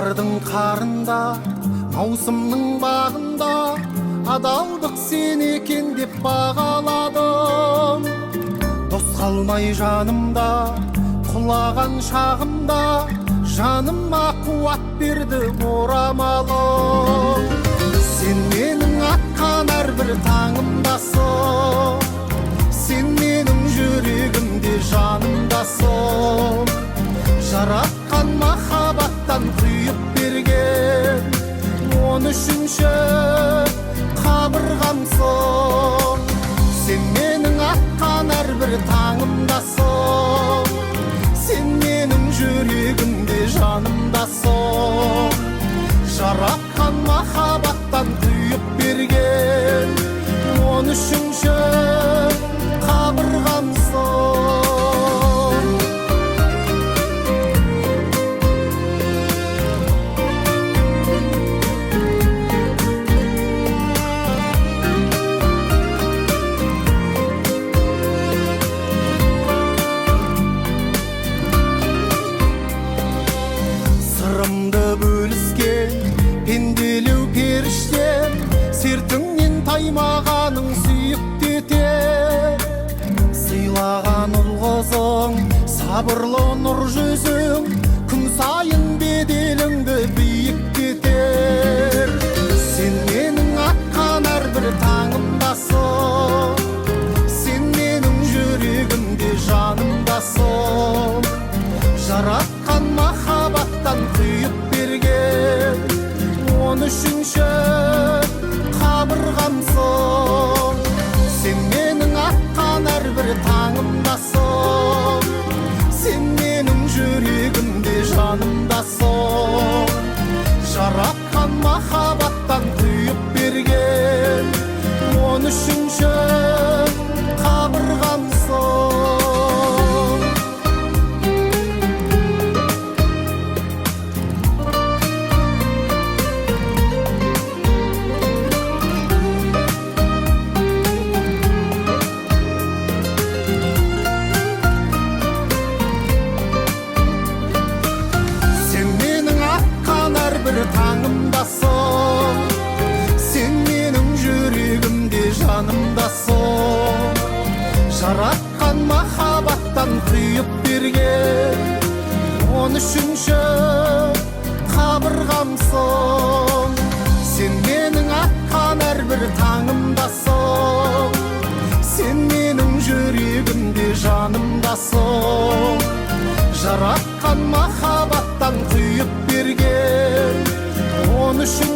Қардың қарында, маусымның бағында, адалдық сен екен деп бағаладым. Дос қалмай жанымда, құлаған шағымда, жаныма қуат берді орамалым. Сен менің атқан әрбір таңымдасың, сен менің жүрегімде жанымдасың. Жаратқан махаббаттан құйып берген 13-ші қабырғамсың. Сен менің атқан әрбір таңымдасың, сен менің жүрегімде жанымдасың. Жаратқан махаббаттан құйып берген 13-ші қабырғамсың. Сырымды бөліскен пенделеу періштем, сертіңнен таймағаның сүйікті етер. Сыйлаған ұл қызың, сабырлы нұр жүзің, күн сайын беделіңді биіктетер. Сен менің атқан әрбір таңымдасың, сен менің жүрегімде жанымдасың. Жаратқан махаббаттан құйып берген 13-ші қабырғамсың. Сен менің атқан әрбір таңымдасың, сен менің жүрегімде жанымдасың. Жаратқан махаббаттан құйып берген 13-ші қабырғамсың. Таңымдасың, сен менің жүрегімде жанымдасың. Жаратқан махаббаттан құйып берген 13-ші қабырғамсың. Сен менің атқан әрбір таңымдасың, сен менің жүрегімде жанымдасың. Жаратқан махаббаттан құйып берген 13-ші